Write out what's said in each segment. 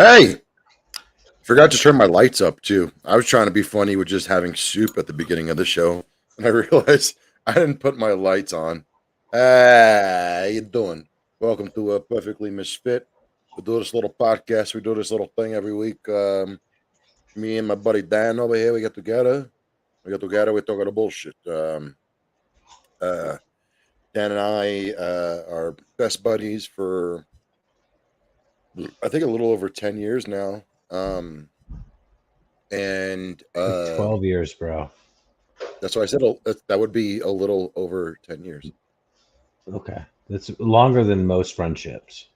Hey, forgot to turn my lights up too. I was trying to be funny with just having soup at the beginning of the show, and I realized I didn't put my lights on. How you doing? Welcome to a Perfectly Misfit. We do this little podcast. We do this little thing every week. Me and my buddy Dan over here, we get together. We get together. We talk about bullshit. Uh, Dan and I are best buddies for I think a little over 10 years now. And Like 12 years, bro. that's why I said that would be a little over 10 years. Okay. That's longer than most friendships.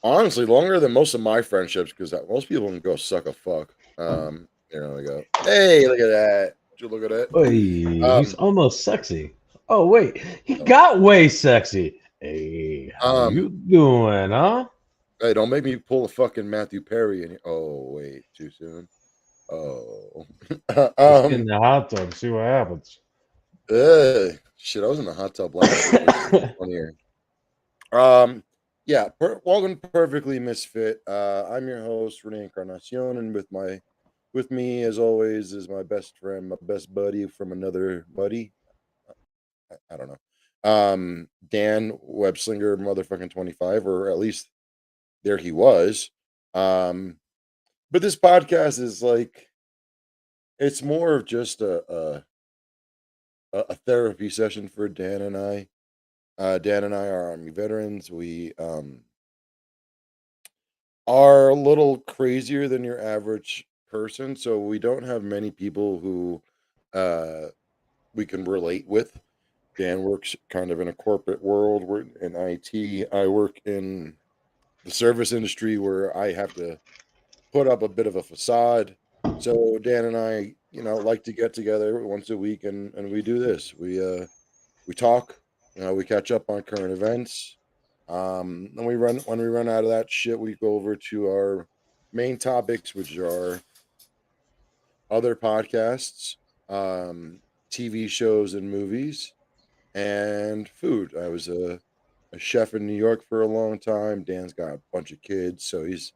Honestly, longer than most of my friendships because most people can go suck a fuck. There we go. Hey, look at that. Did you look at that? Hey, he's Um, almost sexy. Oh, wait. He no. got way sexy. Hey, how you um, doing, huh? hey, don't make me pull a fucking Matthew Perry. Oh, wait, too soon. Oh, Let's get in the hot tub, see what happens. shit. I was in the hot tub last week, which is even funnier. Um, yeah, welcome to Perfectly Misfit. I'm your host Renee Encarnacion, and with me as always is my best friend, my best buddy from another buddy. I don't know. Dan Webslinger, motherfucking 25, or at least there he was. Um, but this podcast is like it's more of just a therapy session for Dan and I. Dan and I are Army veterans. We are a little crazier than your average person, so we don't have many people who uh, we can relate with. Dan works kind of in a corporate world. We're in IT. I work in the service industry where I have to put up a bit of a facade. So Dan and I, like to get together once a week and we do this. We talk, we catch up on current events. And when we run out of that shit, we go over to our main topics, which are other podcasts, um, TV shows and movies, and food. I was a chef in New York for a long time. Dan's got a bunch of kids, so he's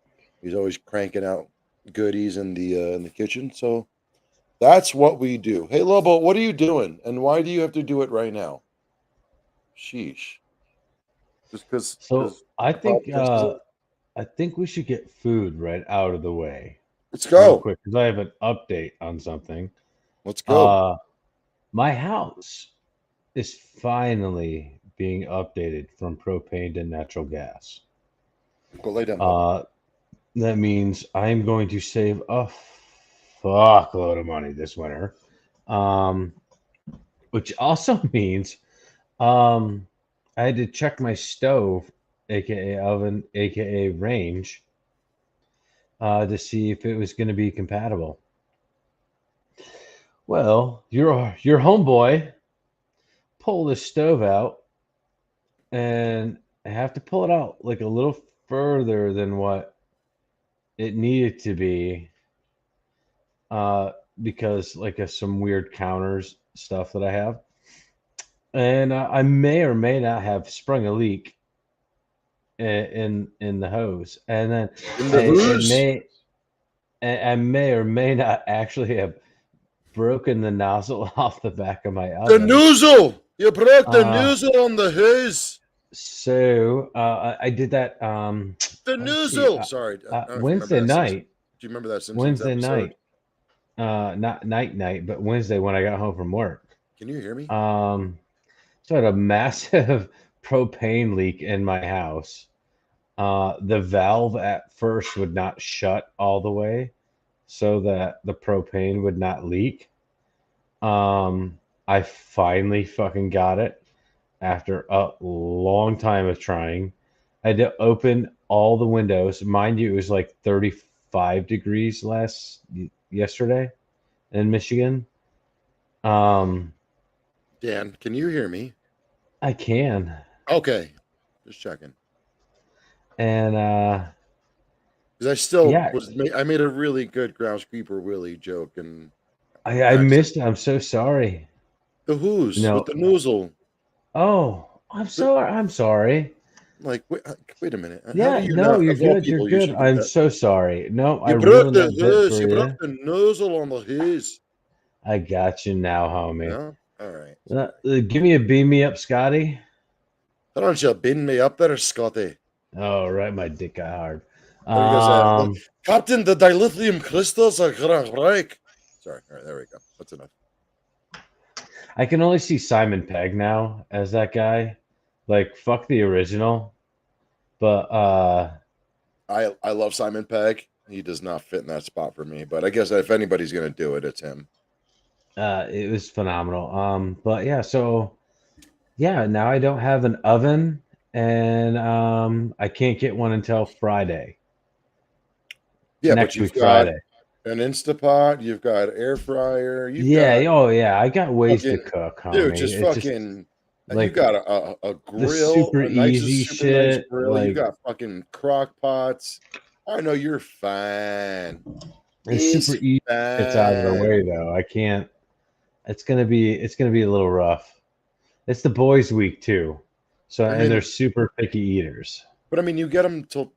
always cranking out goodies in the kitchen. So that's what we do. Hey Lobo, what are you doing, and why do you have to do it right now? Sheesh. Just So because I the think podcast is over. I think we should get food right out of the way Let's real go. quick because I have an update on something. Let's go. Uh, my house is finally being updated from propane to natural gas. Go lay down, puppy. Uh, that means I'm going to save a fuckload of money this winter. Um, which also means I had to check my stove, aka oven, aka range, to see if it was going to be compatible. Well, your homeboy pulled the stove out, and I have to pull it out like a little further than what it needed to be, uh, because like some weird counters stuff that I have, and I may or may not have sprung a leak in the hose, and then In the I who's? may or may not actually have broken the nozzle off the back of my The oven. noozle. You broke the Uh, noozle on the who's. so I did that. The Let's see, noozle. Sorry, I don't know if you remember Wednesday that Simpsons. night, Do you remember that Simpsons Wednesday episode? night, not night, but Wednesday when I got home from work. Can you hear me? Um, so I had a massive propane leak in my house. The valve at first would not shut all the way so that the propane would not leak. I finally fucking got it after a long time of trying. I had to open all the windows. Mind you, it was like 35 degrees yesterday in Michigan. Um, Dan, can you hear me? I can. Okay, just checking. And Because I still yeah, I made a really good grounds creeper Willie joke and I accent. missed it. I'm so sorry. The who's with No. the noozle. Oh, I'm The, sorry. I'm sorry. Like, wait a minute. How do Yeah, you no, not? you're Of all good. You're people, you good. should get I'm that. so sorry. No, I You broke ruined the that bit hose. for You broke you. the nozzle on the hose. I got you now, homie. No? All right. Sorry. Give me a beam me up, Scotty. Why don't you bin me up there, Scotty? Oh, right, my dick got hard. There you go, sir. Um, Captain, the dilithium crystals are gonna break. Sorry. All right, there we go. That's enough. I can only see Simon Pegg now as that guy. Like, fuck the original. But I love Simon Pegg. He does not fit in that spot for me, but I guess if anybody's gonna do it, it's him. it was phenomenal. But yeah, so yeah, now I don't have an oven, and I can't get one until Friday. Yeah, but Next you've week, got Friday. an Instapot, you've got air fryer, you've Yeah, got oh yeah, I got ways to fucking cook, dude, homie. just It's just fucking you like got a the grill, super a nice easy super nice shit. grill, you Like got fucking crock pots. I know you're fine. the super He's easy shit's out of the fine. way though. I can't. It's gonna be a little rough. It's the boys' week too, so I and they're mean, super picky eaters. but I mean you get them till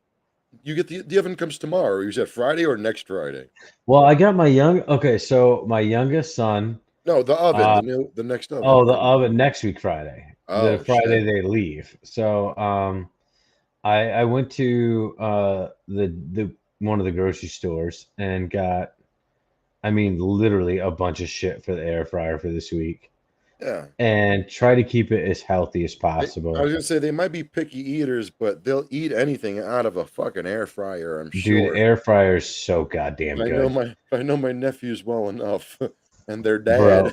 you get the oven comes tomorrow. You said Friday or next Friday? Well, I got my young. Okay, so my youngest son. No, the oven, Uh, the next oven oh, the comes. oven next week Friday. The Oh Friday shit. they leave. So I went to the one of the grocery stores and got, I mean, literally a bunch of shit for the air fryer for this week, Yeah. and try to keep it as healthy as I was possible. gonna say they might be picky eaters, but they'll eat anything out of a fucking air fryer, I'm Dude, sure. air fryer is so goddamn good, I know my nephews well enough and their dad. bro.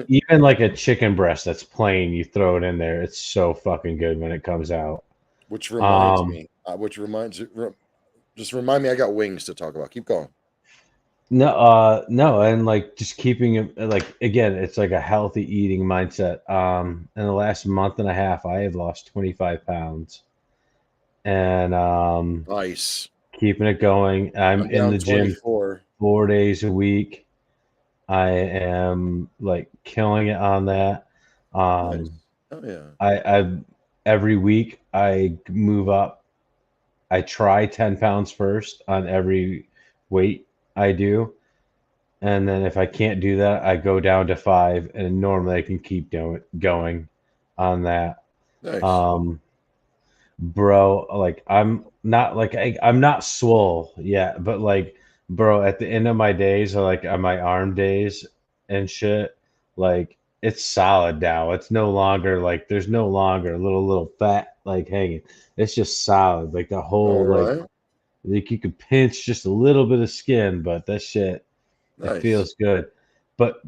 Even like a chicken breast that's plain, you throw it in there. It's so fucking good when it comes out. Which reminds Um, me, just remind me I got wings to talk about. Keep going. no, and like just keeping it like again, it's like a healthy eating mindset. In the last month and a half, I have lost 25 pounds, and Nice. keeping it going. I'm I'm in down the gym 24. 4 days a week. I am like killing it on that. Nice. Um, Oh yeah. I every week I move up. I try 10 pounds first on every weight I do. And then if I can't do that, I go down to 5, and normally I can keep going on that. Nice. Um, bro, like I'm not swole yet, but like, bro, at the end of my days, or like on my arm days and shit, like it's solid now. It's no longer like there's no longer a little fat like hanging. It's just solid, like the All whole right. like you could pinch just a little bit of skin, but that shit it Nice. feels good. But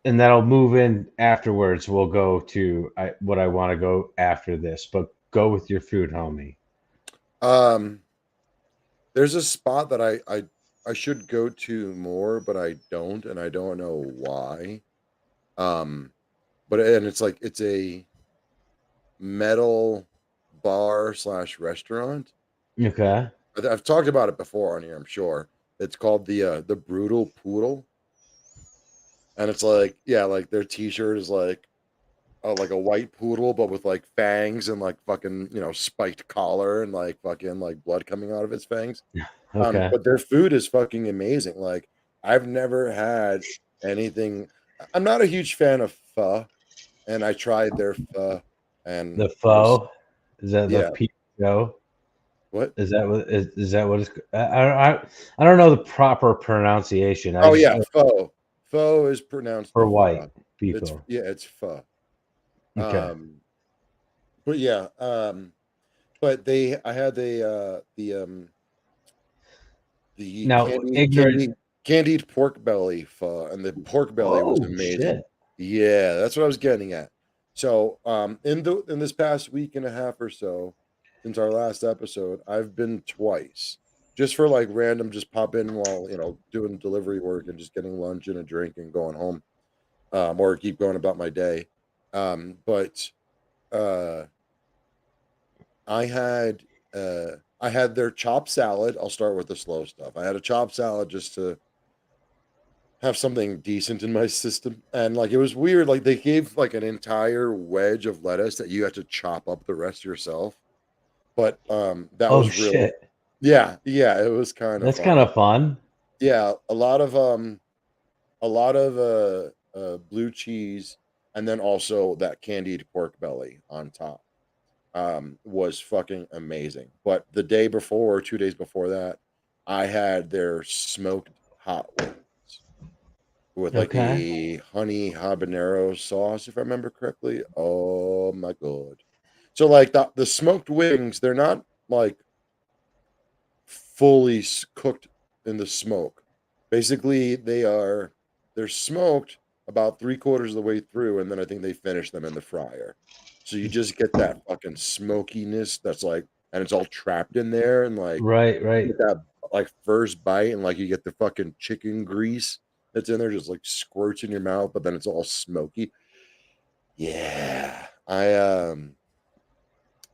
and that'll move in afterwards. We'll go to what I want to go after this, but go with your food, homie. Um there's a spot that I should go to more, but I don't, and I don't know why. Um but and it's like it's a metal bar slash restaurant. Okay. I've talked about it before on here, I'm sure. It's called the Brutal Poodle, and it's like yeah, like their T-shirt is like a white poodle, but with like fangs and like fucking spiked collar and like fucking like blood coming out of its fangs. Okay. But their food is fucking amazing. Like I've never had anything. I'm not a huge fan of pho, and I tried their pho, and The it was pho is that the yeah. pho? What? Is that what it's? I don't know the proper pronunciation. I Oh just yeah, know pho. Pho is pronounced for white pho. It's people. yeah, it's pho. Okay. Um, but yeah, but I had the Now, ignorant. candied pork belly pho, and the pork belly was Oh amazing. shit. Yeah, that's what I was getting at. So, in this past week and a half or so, since our last episode, I've been twice, just for like random, just pop in while doing delivery work and just getting lunch and a drink and going home, or keep going about my day. But uh, I had I had their chopped salad. I'll start with the slow stuff. I had a chopped salad just to have something decent in my system. And like it was weird, like they gave like an entire wedge of lettuce that you had to chop up the rest yourself. but that Oh was really shit. yeah, it was kind of That's kind funny. of fun. Yeah, a lot of blue cheese, and then also that candied pork belly on top was fucking amazing. But the day before, 2 days before that, I had their smoked hot wings with like Okay. the honey habanero sauce, if I remember correctly. Oh my god! So like the smoked wings, they're not like fully cooked in the smoke. Basically, they're smoked about 3/4 of the way through, and then I think they finish them in the fryer. So you just get that fucking smokiness that's like, and it's all trapped in there, and like Right, you right. get that like first bite, and like you get the fucking chicken grease that's in there, just like squirts in your mouth, but then it's all smoky. Yeah, I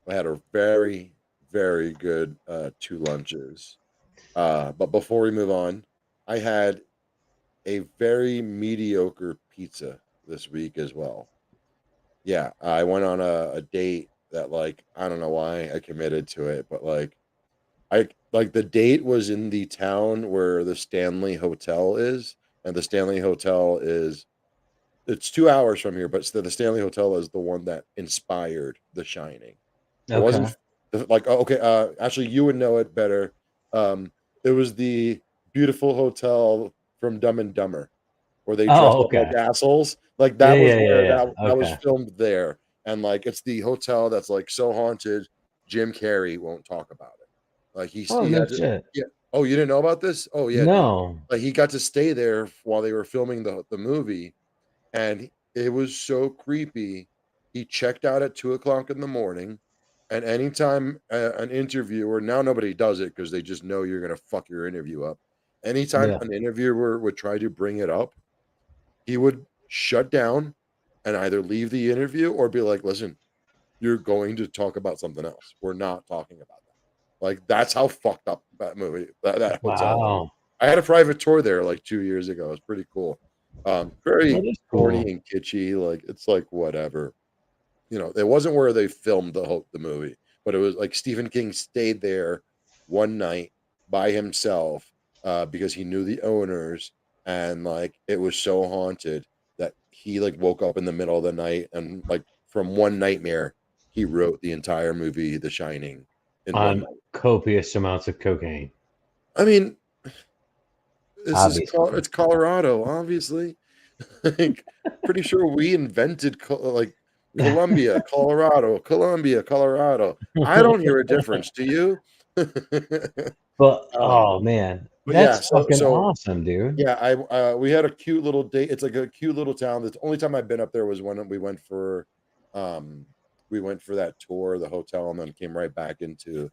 had a very very good 2 lunches. But before we move on, I had a very mediocre pizza this week as well. Yeah, I went on a date that like I don't know why I committed to it, but I like the date was in the town where the Stanley Hotel is, and the Stanley Hotel is it's 2 hours from here, but the Stanley Hotel is the one that inspired The Shining. It wasn't Okay. like oh, okay. Actually, you would know it better. It was the beautiful hotel from Dumb and Dumber, where they dressed Oh, up like okay. assholes. Like Yeah, that was yeah, yeah, where yeah. that was Okay. filmed there, and like it's the hotel that's like so haunted. Jim Carrey won't talk about it. Like Oh, he no had to. shit. Yeah. Oh, you didn't know about this? Oh yeah, dude. No. Like he got to stay there while they were filming the movie, and it was so creepy. He checked out at 2 o'clock in the morning, and anytime an interviewer now nobody does it because they just know you're gonna fuck your interview up. Anytime Yeah. an interviewer would try to bring it up, he would shut down and either leave the interview or be like, "Listen, you're going to talk about something else. We're not talking about that." Like that's how fucked up that that hotel is. Wow. I had a private tour there like 2 years ago. It was pretty cool. That Very is corny cool. and kitschy. Like it's like whatever. It wasn't where they filmed the movie, but it was like Stephen King stayed there one night by himself because he knew the owners, and like it was so haunted that he like woke up in the middle of the night, and like from one nightmare he wrote the entire movie The Shining in one On night. copious amounts of cocaine, I mean, obviously. it's Colorado, obviously. Like, pretty sure we invented like Columbia, Colorado, Columbia, Colorado. I don't hear a difference. Do you? But um, oh man, but yeah, that's fucking awesome, dude. yeah, I we had a cute little date. It's like a cute little town. The only time I've been up there was when um we went for that tour of the hotel and then came right back into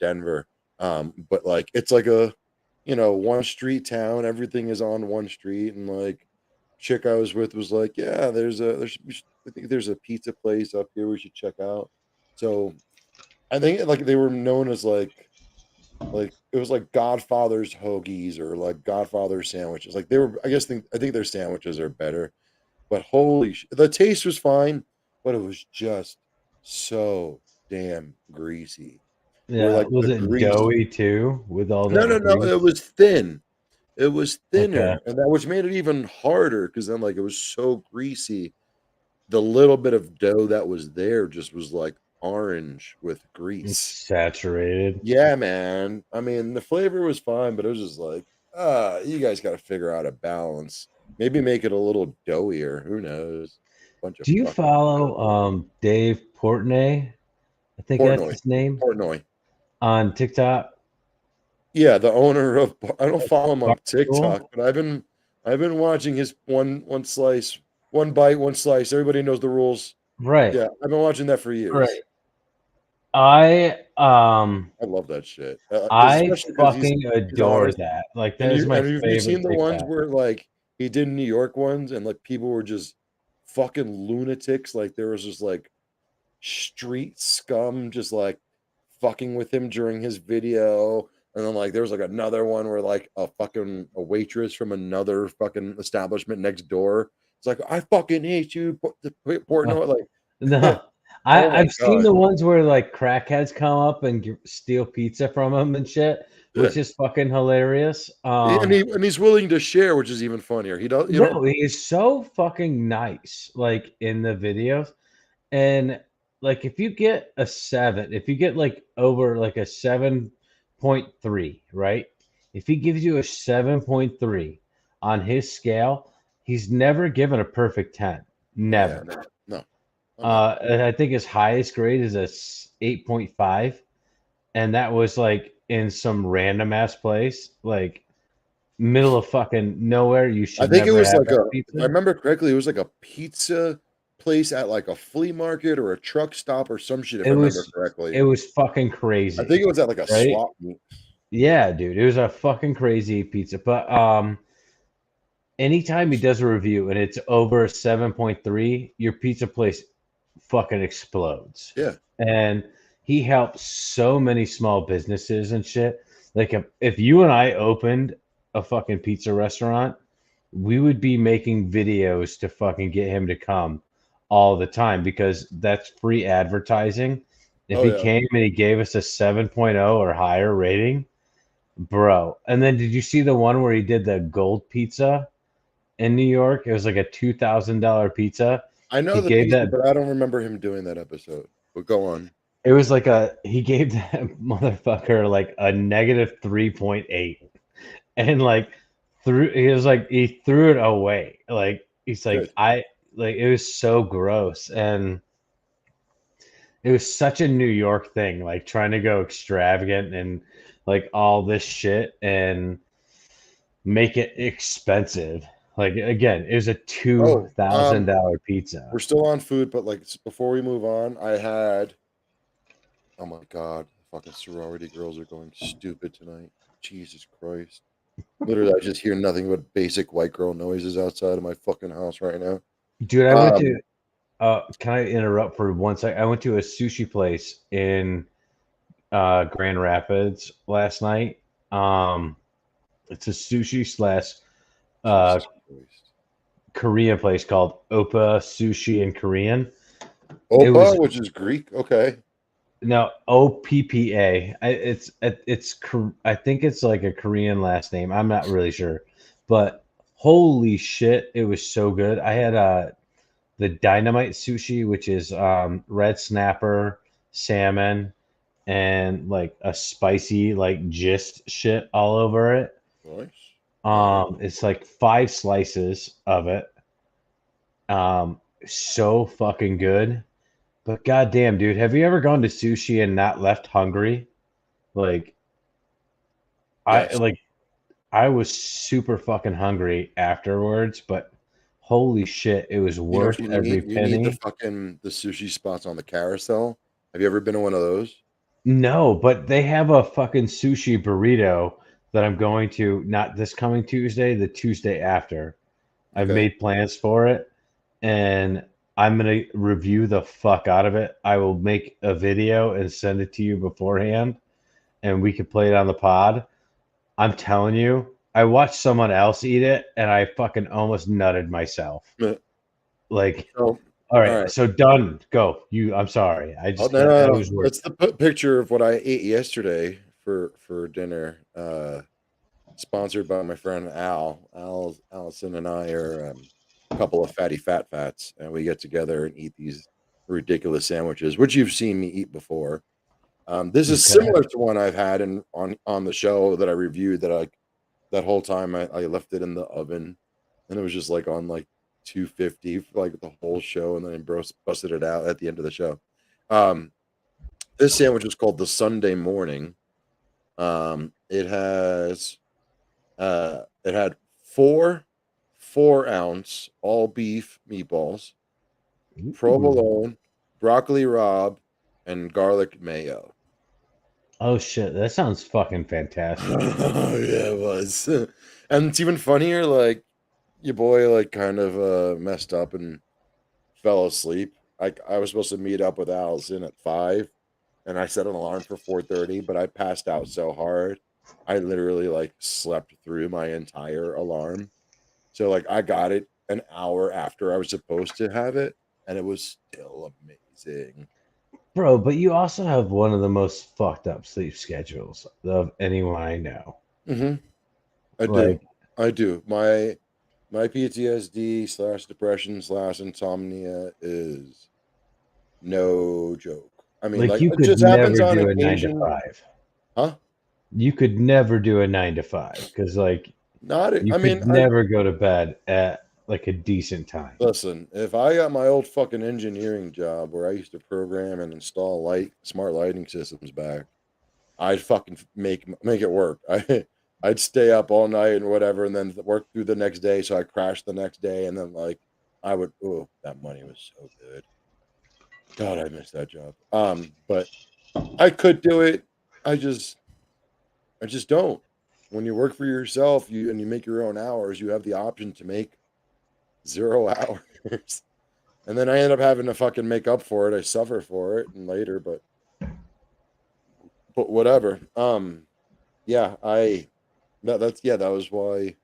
Denver. But like it's like a one street town. Everything is on one street, and like chick I was with was like, yeah, I think there's a pizza place up here we should check out. So I think like they were known as like it was like Godfather's hoagies or like Godfather sandwiches. Like they were, I think their sandwiches are better. But the taste was fine, but it was just so damn greasy. Where Yeah, like was the it grease, doughy too with all no, that no, no, it grease? was thin. It was Okay. thinner, and that which made it even harder because then like it was so greasy. The little bit of dough that was there just was like orange with It's grease. saturated. Yeah, man. I mean, the flavor was fine, but it was just like, you guys got to figure out a balance. Maybe make it a little doughier. Who knows? Bunch of Do you fucking follow assholes. Dave Portnoy? I think that's Portnoy. his name Portnoy. on TikTok. Yeah, the owner of I don't Like follow him on Barstool? TikTok, but I've been watching his one slice, one bite, one slice. Everybody knows the rules. Right. Yeah, I've been watching that for Right. years. I I love that shit. I Especially because fucking he's adore honest. that. Like And that is my have you favorite seen the ones TikTok. where like he did New York ones and like people were just fucking lunatics? Like there was just like street scum just like fucking with him during his video. And then like there was like another one where like a waitress from another fucking establishment next door. It's like I fucking hate you, Uh, Portnoy. Like no, Oh my I've seen god. the ones where like crackheads come up and steal pizza from him and shit, Yeah. which is fucking hilarious. And he's willing to share, which is even funnier. He don't you don't No, he is so fucking nice, like in the videos. And like if you get a 7, if you get like over like a 7.3, right? If he gives you a 7.3 on his scale, he's never given a perfect 10. oh yeah, Never. no. Oh no. And I think his highest grade is a 8.5, and that was like in some random ass place, like middle of fucking nowhere. You I should think it never was have like that if I pizza. remember correctly, it was like a pizza place at like a flea market or a truck stop or some shit, if It I remember was correctly. it was fucking I think crazy, it was at like a right? swap meet. Yeah, dude, it was a fucking crazy pizza. But anytime he does a review and it's over 7.3, your pizza place fucking explodes. Yeah. And he helps so many small businesses and shit. Like if you and I opened a fucking pizza restaurant, we would be making videos to fucking get him to come all the time because that's free advertising. If Oh he yeah. came and he gave us a 7.0 or higher rating, bro. And then did you see the one where he did the gold pizza in New York? It was like a $2,000 pizza. I know He the gave pizza, that. but I don't remember him doing that episode. But go on. It was like he gave that motherfucker like a negative 3.8, and like he threw it away. Like he's like Good. it was so gross, and it was such a New York thing, like trying to go extravagant and like all this shit and make it expensive. Like again, it was a two Oh, thousand dollar pizza. we're still on food, but like before we move on, I had oh my god, fucking sorority girls are going stupid tonight. Jesus Christ. Literally, I just hear nothing but basic white girl noises outside of my fucking house right now. Dude, I went to Um, can I interrupt for one sec? I went to a sushi place in Grand Rapids last night. Um, it's a sushi slash uh, Jesus Christ. Korean place called Oppa Sushi in Korean. It Opa, was which is Greek. Okay. no OPPA. I think it's like a Korean last name. I'm not really sure, but holy shit, it was so good. I had the dynamite sushi, which is red snapper, salmon, and like a spicy like gist shit all over it. Nice. Nice. It's like 5 slices of it. So fucking good. But goddamn, dude, have you ever gone to sushi and not left hungry? Like I Yes. like I was super fucking hungry afterwards, but holy shit, it was You know what worth you every need? You need penny. the sushi spots on the carousel. Have you ever been to one of those? No, but they have a fucking sushi burrito that I'm going to not this coming Tuesday, the Tuesday after. I've Okay. made plans for it and I'm going to review the fuck out of it. I will make a video and send it to you beforehand and we could play it on the pod. I'm telling you, I watched someone else eat it and I fucking almost nutted myself. So, Like, all all right, right. so done. Go. I'm sorry. I Oh, just no, can't. no, That no. was worth That's the picture of what I ate yesterday for dinner. Sponsored by my friend Al. Allison and I are a couple of fat fats, and we get together and eat these ridiculous sandwiches, which you've seen me eat before. This is okay. similar to one I've had on the show that I reviewed. That whole time I left it in the oven, and it was just like on like 250 for like the whole show, and then I busted it out at the end of the show. Um, this sandwich is called the Sunday Morning. It had four ounce all beef meatballs, Ooh. provolone, broccoli rabe, and garlic mayo. Oh shit, that sounds fucking fantastic. Oh yeah, it was. And it's even funnier, like your boy like kind of messed up and fell asleep. I was supposed to meet up with Allison at 5 and I set an alarm for 4:30, but I passed out so hard. I literally like slept through my entire alarm. So like I got it an hour after I was supposed to have it, and it was still amazing. Bro, but you also have one of the most fucked up sleep schedules of anyone I know. Mm-hmm. I do. Like, I do. My PTSD slash depression slash insomnia is no joke. I mean, like you it could just happens never on do a nine to occasion, five. huh? You could never do a 9 to 5 because, like, Not. you I mean, could never go to bed at like a decent time. listen. If I got my old fucking engineering job where I used to program and install smart lighting systems back, I'd fucking make it work. I'd stay up all night and whatever, and then work through the next day. So I crashed the next day, and then like I would. Oh, that money was so good. God, I missed that job. But I could do it. I just, I just don't. When you work for yourself, you make your own hours, you have the option to make 0 hours, and then I end up having to fucking make up for it. I suffer for it, and later, but whatever. Yeah, that was why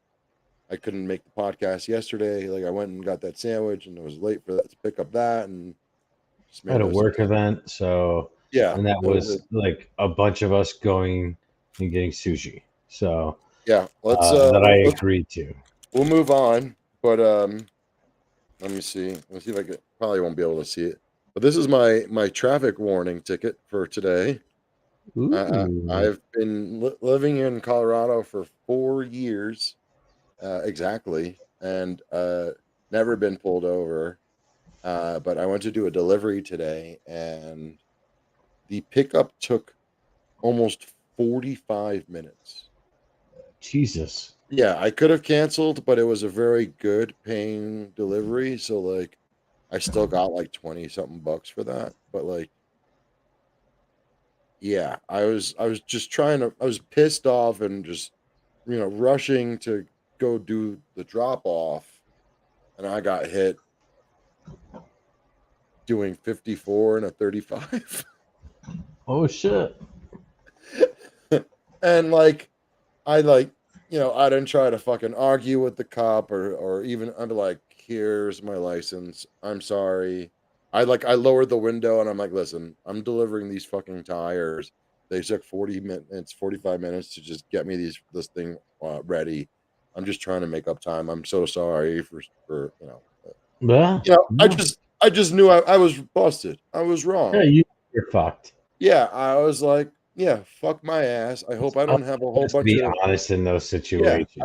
I couldn't make the podcast yesterday. Like I went and got that sandwich, and I was late for that to pick up that, and just I made had a no sense. work event, so Yeah, and that it was was like a bunch of us going and getting sushi. So yeah. that I agreed to. We'll move on, but let me see. Let's see if I could. Probably won't be able to see it, but this is my traffic warning ticket for today. Ooh, I've been living in Colorado for 4 years, exactly, and never been pulled over. But I went to do a delivery today, and the pickup took almost 45 minutes. Jesus. Yeah, I could have canceled, but it was a very good paying delivery. So, like, I still got like 20 something bucks for that. But, like, yeah, I was just I was pissed off and just, rushing to go do the drop off. And I got hit doing 54 and a 35. Oh shit. And, like, I like, I didn't try to fucking argue with the cop or even under like, here's my license. I'm sorry. I lowered the window and I'm like, listen, I'm delivering these fucking tires. They took 40 minutes, 45 minutes to just get me this thing ready. I'm just trying to make up time. I'm so sorry for Yeah. No. I just knew I was busted. I was Yeah, wrong. you're fucked. Yeah, I was like, yeah, fuck my ass. I hope I don't have a whole Let's bunch be of honest in those yeah, situations.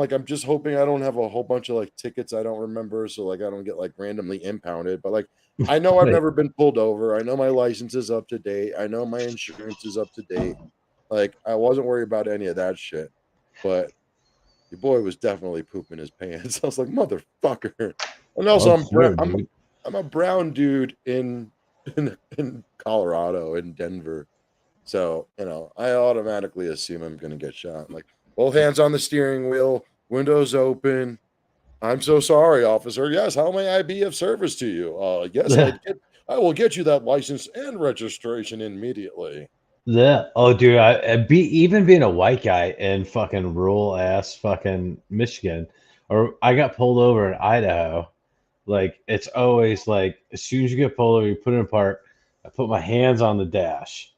I'm just hoping I don't have a whole bunch of like tickets I don't remember, so like I don't get like randomly impounded. But like I know I've Like, never been pulled over. I know my license is up to date. I know my insurance is up to date. Like I wasn't worried about any of that shit. But your boy was definitely pooping his pants. I was like, motherfucker. And also oh shit, dude. I'm a brown dude in Colorado, in Denver. So, I automatically assume I'm going to get shot. I'm like, both hands on the steering wheel, windows open. I'm so sorry, officer. Yes, how may I be of service to you? Yes, I will get you that license and registration immediately. Yeah. Oh, dude. Even being a white guy in fucking rural ass fucking Michigan, or I got pulled over in Idaho. Like it's always like as soon as you get pulled over, you put it in park. I put my hands on the dash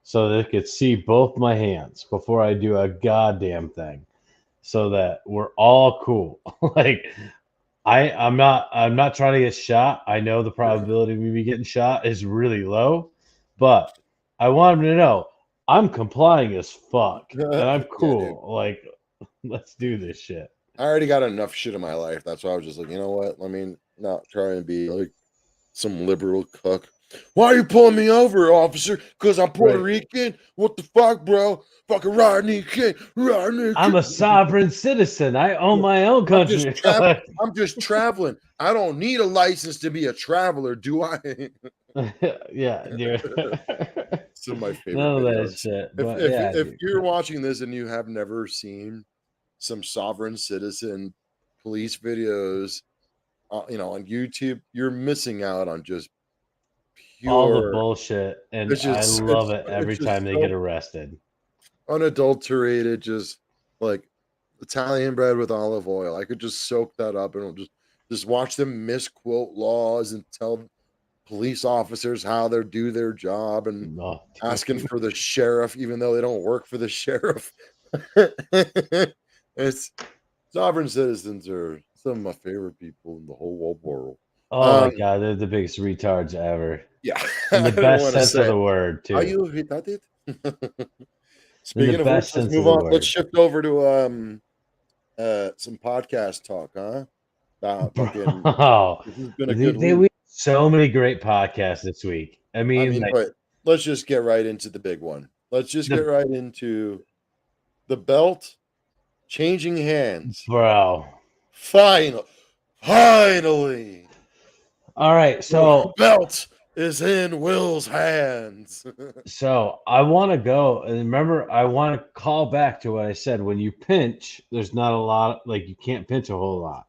so they could see both my hands before I do a goddamn thing, so that we're all cool. Like I'm not trying to get shot. I know the probability of me getting shot is really low, but I want them to know I'm complying as fuck and I'm Yeah, dude. cool. Like, let's do this shit. I already got enough shit in my life. That's why I was just like, you know what? Let me not try and be like some liberal cuck. Why are you pulling me over, officer? Because I'm Puerto Right. Rican? What the fuck, bro? Fucking Rodney King. Rodney I'm a King. sovereign citizen. I own my own I'm just country. I'm just traveling. I don't need a license to be a traveler, do I? Yeah, dude. Some of my favorite None of that videos. shit. If But if yeah, if dude. you're watching this and you have never seen some sovereign citizen police videos, on YouTube, you're missing out on just All the pure. bullshit. And I love it every It's just time they get so arrested. unadulterated, just like Italian bread with olive oil. I could just soak that up and just watch them misquote laws and police officers how they do their job and Oh, asking dude. for the sheriff, even though they don't work for the sheriff. It's sovereign citizens are some of my favorite people in the whole wide world. Oh my Um, god, they're the biggest retards ever. yeah, In I the don't best want to sense of say it. the word, Are too. you retarded? In the Speaking of which, best let's sense of move the on. Let's word. shift over to some podcast talk, huh? Fucking Bro, this has been a they, good they week. we so many great podcasts this week. I I mean, mean, like, but let's just get right into the big one. Let's just get the right into the belt changing hands. bro. Finally, All right, the so belt is in Will's hands. I want to go and remember I want to call back to what I said. When you pinch, there's not a lot, like you can't pinch a whole lot.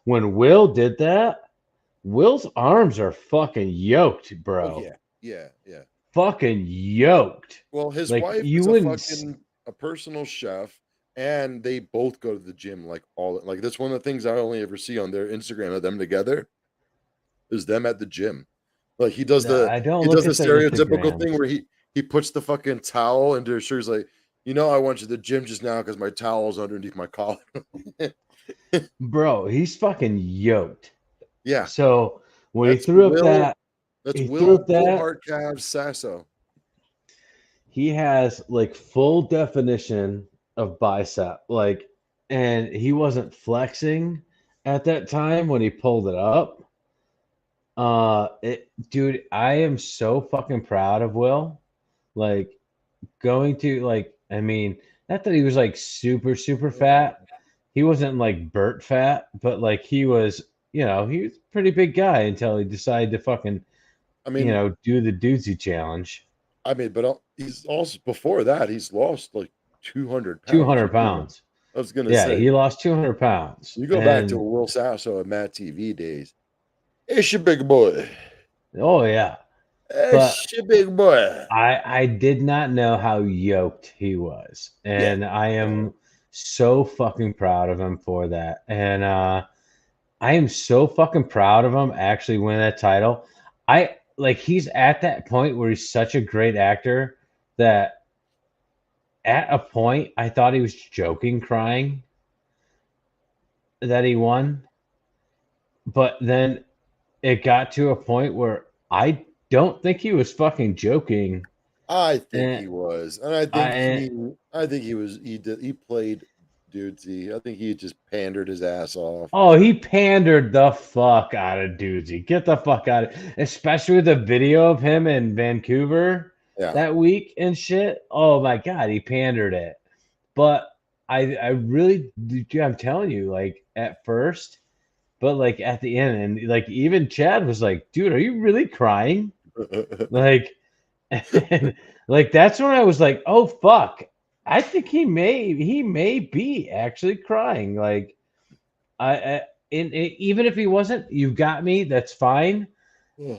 When Will did that, Will's arms are fucking yoked, Oh bro. yeah, yeah, yeah. Fucking yoked. Well, his Like wife you is a wouldn't a personal chef, and they both go to the gym like all like that's one of the things I only ever see on their Instagram of them together is them at the gym. Like I don't he look does the at their stereotypical thing Instagrams. where he puts the fucking towel into his shirt. He's like, you know, I went to the gym just now because my towel's underneath my collar. Bro, he's fucking yoked. Yeah, So when that's Will. That's he threw up Will that, Hard Calves Sasso. he has like full definition of bicep. Like, and he wasn't flexing at that time when he pulled it up. Dude, I am so fucking proud of Will. Like, going to like, I mean, not that he was like super, super fat. He wasn't like Burt fat, but like he was, he was a pretty big guy until he decided to fucking, I mean, do the doozy challenge. but he's also before that he's lost like 200 pounds. 200 pounds. I was gonna Yeah, say he lost 200 pounds. you go back to And Will Sasso at Matt TV days. It's your big boy. oh yeah. But It's your big boy. I did not know how yoked he was. Yeah. And I am so fucking proud of him for that. And I am so fucking proud of him actually winning that title. I like he's at that point where he's such a great actor that at a point I thought he was joking crying that he won. But then it got to a point where I don't think he was fucking joking. I think And he was, and he played dudesy. I think he just pandered his ass off. oh, he pandered the fuck out of Doozy. Get the fuck out of, especially with the video of him in Vancouver Yeah. that week and shit. Oh my god, he pandered it. But I really, I'm telling you, like at first, but like at the end, and like even Chad was like, "Dude, are you really crying?" Like, and, like that's when I was like, "Oh fuck." I think he may be actually crying. Like even if he wasn't, you got me. That's fine.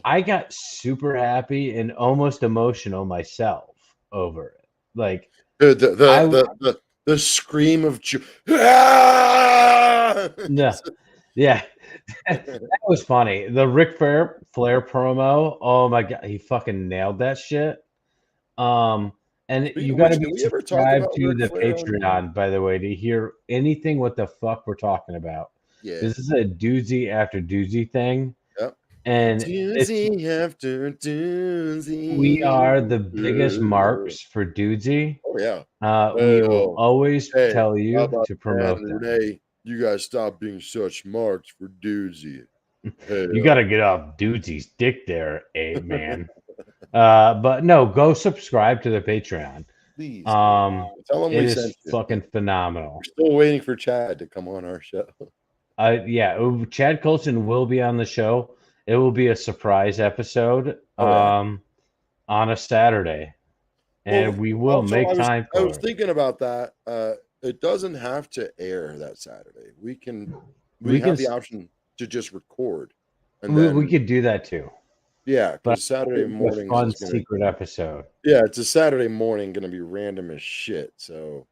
I got super happy and almost emotional myself over it. Like the, I the scream of joy. Ah! no, yeah, that was funny. The Flair promo. Oh my god, he fucking nailed that shit. And Speaking you of got to which, be did we ever talk subscribed about to Ric the Flair on here? Patreon, by the way, to hear anything what the fuck we're talking about. Yeah. This is a doozy after doozy thing, Yep. and Doozy after we are the biggest doozy. marks for doozy. Oh yeah. We will Well, always hey, tell how you about to Chad promote and them. Renee? You guys stop being such marks for doozy. You got to get off Doodsy's dick there, man. But no, go subscribe to the Patreon. Please, man. Tell them It we is sent you. fucking phenomenal. We're still waiting for Chad to come on our show. Yeah, Chad Colson will be on the show. It will be a surprise episode on a Saturday, and we will So make time I for was it. thinking about that. It doesn't have to air that Saturday. We We can have the option to just record, and we then could do that too, yeah, but because Saturday it'd be a mornings fun is gonna secret episode. it's a Saturday morning gonna be random as shit. So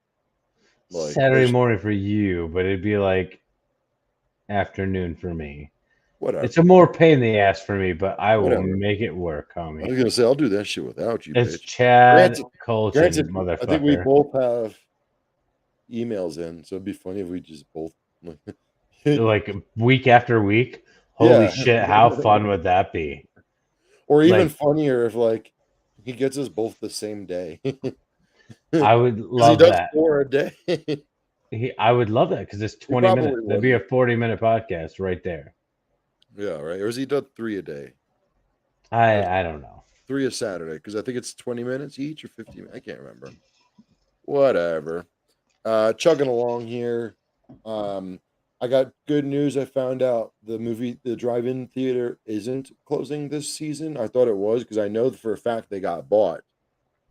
like Saturday there's morning for you, but it'd be like afternoon for me. Whatever. It's a more pain in the ass for me, but I will Whatever. make it work, I homie. was gonna say I'll do that shit without you, It's bitch. Chad Granted, Colton, granted, I think we motherfucker. both have emails in, so it'd be funny if we just both. Like week after week. Holy Yeah. shit, how fun would that be? Or even Like, funnier if like he gets us both the same day. I would Because he love does that. 4 a day. I would love that because it's He 20 minutes. probably That'd be a wouldn't. 40-minute podcast right there. Yeah, right. Or has he done 3 a day? Or I don't know. 3 a Saturday? Because I think it's 20 minutes each or 15. I can't remember. Whatever. Chugging along here. I got good news. I found out the drive-in theater isn't closing this season. I thought it was because I know for a fact they got bought,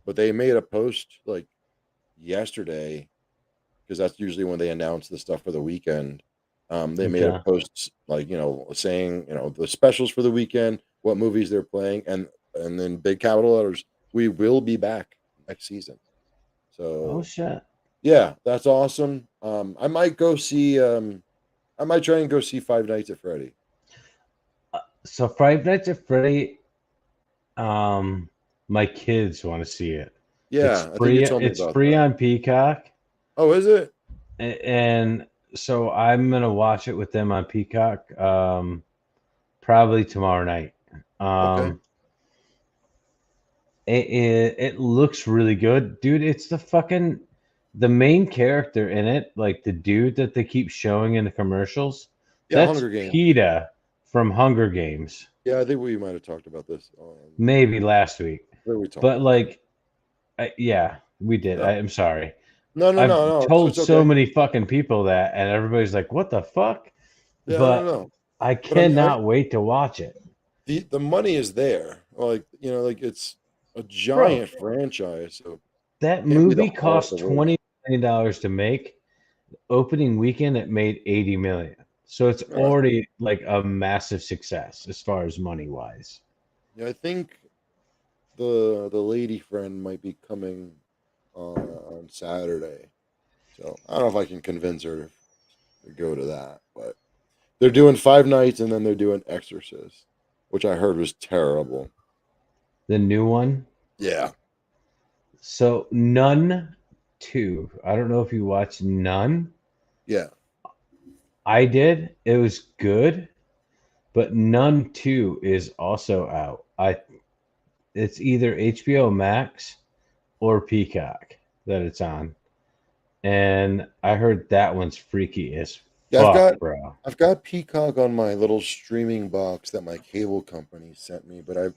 but they made a post like yesterday because that's usually when they announce the stuff for the weekend. They made a Okay. post like saying the specials for the weekend, what movies they're playing, and then big capital letters, we will be back next season. Oh So shit. yeah, that's awesome. I might go see. I might try and go see Five Nights at Freddy. So Five Nights at Freddy, my kids want to see it. It's Yeah, I think you free. told me It's about free that. on Peacock, Oh, is it? and so I'm gonna watch it with them on Peacock. Probably tomorrow night. Okay. It looks really good, dude. It's the main character in it, like the dude that they keep showing in the commercials. Yeah, That's Hunger Games. PETA from Hunger Games. Yeah, I think we might have talked about this. Maybe last week, Where we talked but about it. like, yeah, we did. Yeah. I'm sorry. No, no, I've no, no. told It's so okay. many fucking people that, and everybody's like, "What the fuck?" Yeah, no, no, But no. I But I mean, cannot wait to watch it, the money is there. Like like it's a bro. giant franchise, so That can't be the movie heart of cost the world. $20 million to make. Opening weekend, it made 80 million. So it's Yeah, already like a massive success as far as money wise. yeah. I think the lady friend might be coming on Saturday, so I don't know if I can convince her to go to that. But they're doing Five Nights and then they're doing Exorcist, which I heard was terrible. The new one. Yeah, So Nun 2. I don't know if you watched Nun. yeah. I did. It was good, but Nun 2 is also out. It's either HBO Max or Peacock that it's on. And I heard that one's freaky as Yeah, fuck, bro. I've got Peacock on my little streaming box that my cable company sent me, but I was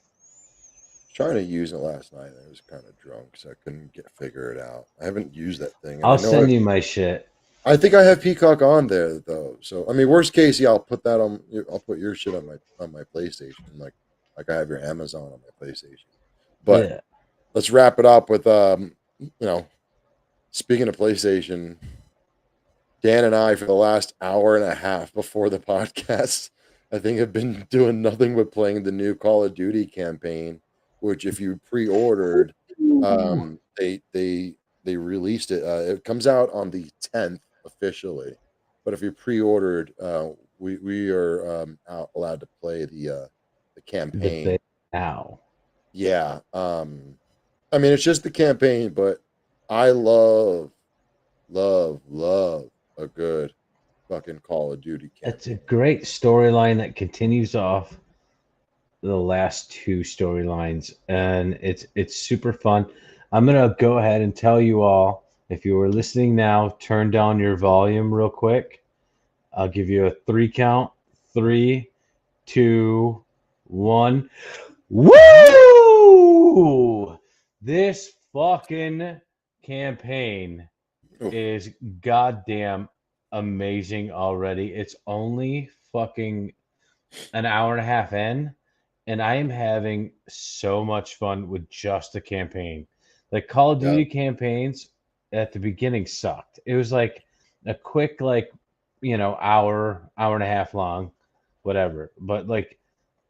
trying to use it last night and I was kind of drunk, so I couldn't figure it out. I haven't used that thing, and I'll send you my shit. I think I have Peacock on there though. So I mean, worst case, yeah, I'll put that on. I'll put your shit on my PlayStation, like I have your Amazon on my PlayStation. But Yeah. let's wrap it up with speaking of PlayStation, Dan and I, for the last hour and a half before the podcast, I think have been doing nothing but playing the new Call of Duty campaign, which if you pre-ordered, they released it. It comes out on the 10th officially, but if you pre-ordered, we are allowed to play the The campaign. bit now. Yeah, I mean it's just the campaign, but I love a good fucking Call of Duty It's a campaign. great storyline that continues off the last two storylines, and it's super fun. I'm gonna go ahead and tell you all, if you are listening now, turn down your volume real quick. I'll give you a 3 count. 3, 2, 1. Woo! This fucking campaign Oof. is goddamn amazing already. It's only fucking an hour and a half in, and I am having so much fun with just the campaign. Like Call of Yeah, Duty campaigns at the beginning sucked. It was like a quick, like, hour and a half long, whatever. But like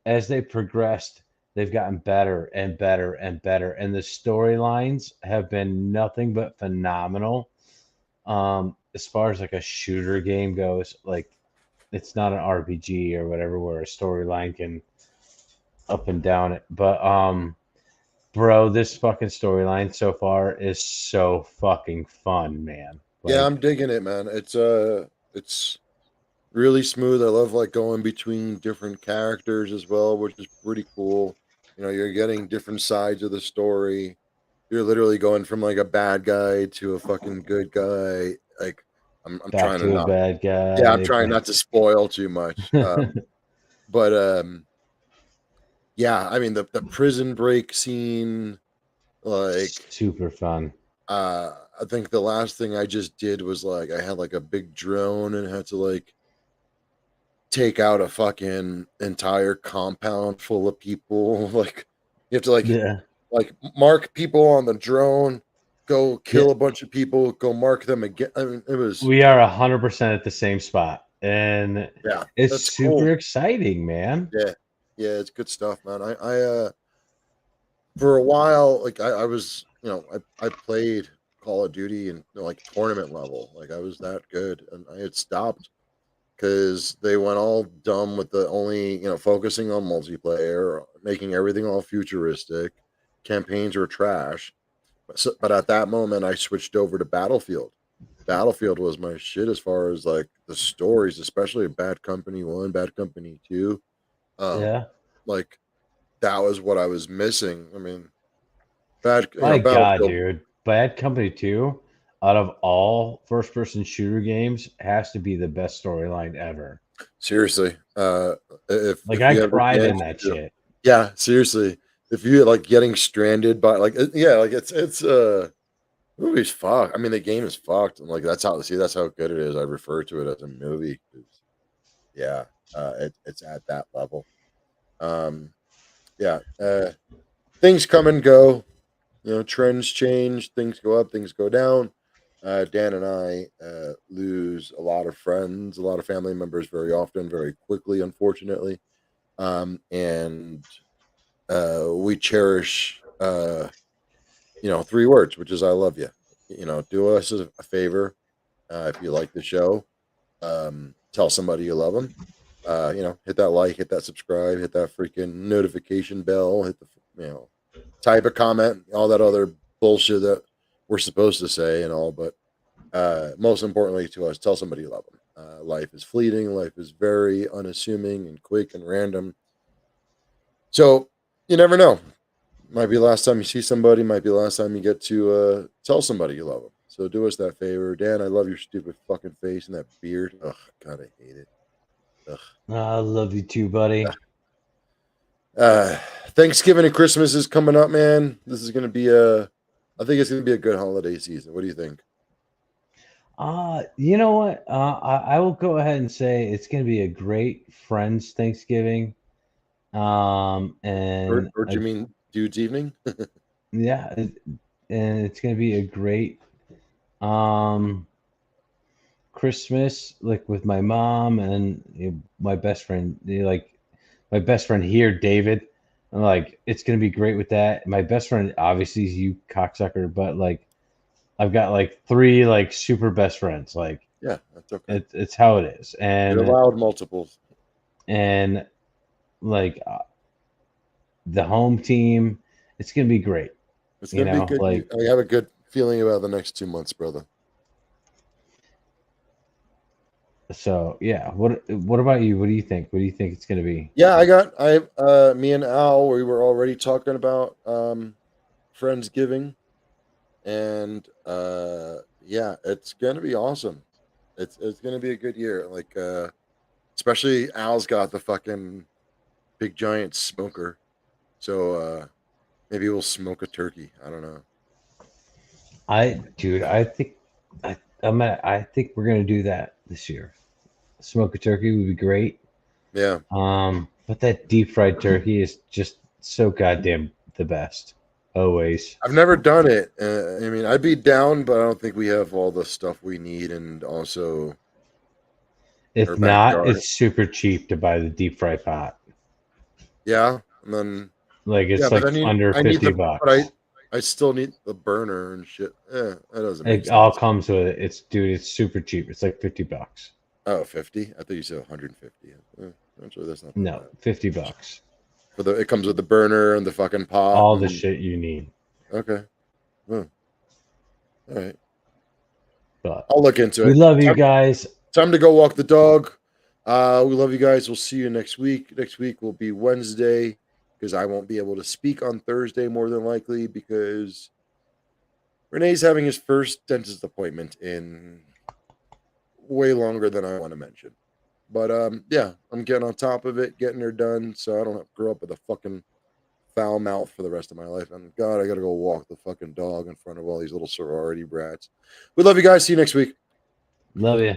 as they progressed, they've gotten better and better and better, and the storylines have been nothing but phenomenal. As far as like a shooter game goes, like it's not an RPG or whatever where a storyline can up and down it. But bro, this fucking storyline so far is so fucking fun, man. Yeah, Like, I'm digging it, man. It's really smooth. I love like going between different characters as well, which is pretty cool. You know, you're getting different sides of the story. You're literally going from like a bad guy to a fucking good guy. Like I'm back trying to to a not bad yeah, I'm guy. trying not to spoil too much. But yeah, I mean the prison break scene, like Super fun. I think the last thing I just did was like I had like a big drone and had to like take out a fucking entire compound full of people. Like you have to Yeah. like mark people on the drone, go Yeah. kill a bunch of people, go mark them again. I mean, it was We are 100% at the same spot. And yeah, it's that's cool. super exciting, man. Yeah, yeah, it's good stuff, man. I for a while, like I was, you know, I played Call of Duty and like tournament level, like I was that good, and I had stopped because they went all dumb with the only, you know, focusing on multiplayer, making everything all futuristic. Campaigns were trash. But at that moment, I switched over to Battlefield. Battlefield was my shit as far as like the stories, especially Bad Company 1, Bad Company 2. Um, Yeah. like that was what I was missing. I mean, My God, Battlefield. dude. Bad Company 2, out of all first person shooter games, has to be the best storyline ever. Seriously, Like, if I you have the cried in chance that to, shit. yeah, seriously, if you like getting stranded by like, yeah, like it's movie's fucked. I mean, the game is fucked, and like that's how good it is. I refer to it as a movie. 'Cause, yeah, it's at that level. Um, yeah, things come and go. You know, trends change. Things go up. Things go down. Dan and I lose a lot of friends, a lot of family members, very often, very quickly, unfortunately. And we cherish, you know, 3 words, which is "I love you." You know, do us a favor if you like the show. Tell somebody you love them. You know, hit that like, hit that subscribe, hit that freaking notification bell, hit the, you know, type a comment, all that other bullshit that we're supposed to say and all. But most importantly to us, tell somebody you love them. Life is fleeting. Life is very unassuming and quick and random. So you never know. Might be the last time you see somebody. Might be the last time you get to tell somebody you love them. So do us that favor, Dan. I love your stupid fucking face and that beard. Ugh, God, I hate it. Ugh. I love you too, buddy. Uh, Thanksgiving and Christmas is coming up, man. This is gonna be a. I think it's gonna be a good holiday season. What do you think? You know what? I will go ahead and say it's going to be a great Friends Thanksgiving. And Or do you mean dude's evening? yeah, and it's going to be a great um Christmas, like with my mom and my best friend, like my best friend here, David. And like, it's gonna be great with that. My best friend, obviously, is you cocksucker, but like, I've got like 3 like super best friends. Like, Yeah, that's okay. it's how it is, You're and allowed multiples. and like the home team, it's gonna be great. It's You gonna be know, good. like I have a good feeling about the next 2 months, brother. so. Yeah. What about you? What do you think? What do you think it's gonna be? Yeah, me and Al, we were already talking about Friendsgiving, and yeah, it's gonna be awesome. It's gonna be a good year. Like especially Al's got the fucking big giant smoker. So maybe we'll smoke a turkey. I don't know. Dude, I think I think we're gonna do that this year. Smoke a turkey would be great. Yeah. But that deep fried turkey is just so goddamn the best. Always. I've never done it. I mean, I'd be down, but I don't think we have all the stuff we need, and also our If not, backyard. it's super cheap to buy the deep fry pot. Yeah, and then Like yeah, it's but like then under I need 50 but bucks. I still need the burner and shit. Yeah, that doesn't make It all sense. comes with it. It's dude, it's super cheap. It's like 50 bucks. Oh, 50? I thought you said 150. Actually, that's not that No, bad. $50. For the it comes with the burner and the fucking pot. All the and- shit you need. Okay. All right. But I'll look into we it. love you guys. Time to go walk the dog. We love you guys. We'll see you next week. Next week will be Wednesday because I won't be able to speak on Thursday more than likely because Renee's having his first dentist appointment in way longer than I want to mention. But yeah, I'm getting on top of it, getting her done so I don't have to grow up with a fucking foul mouth for the rest of my life. And God, I gotta go walk the fucking dog in front of all these little sorority brats. We love you guys. See you next week. Love you.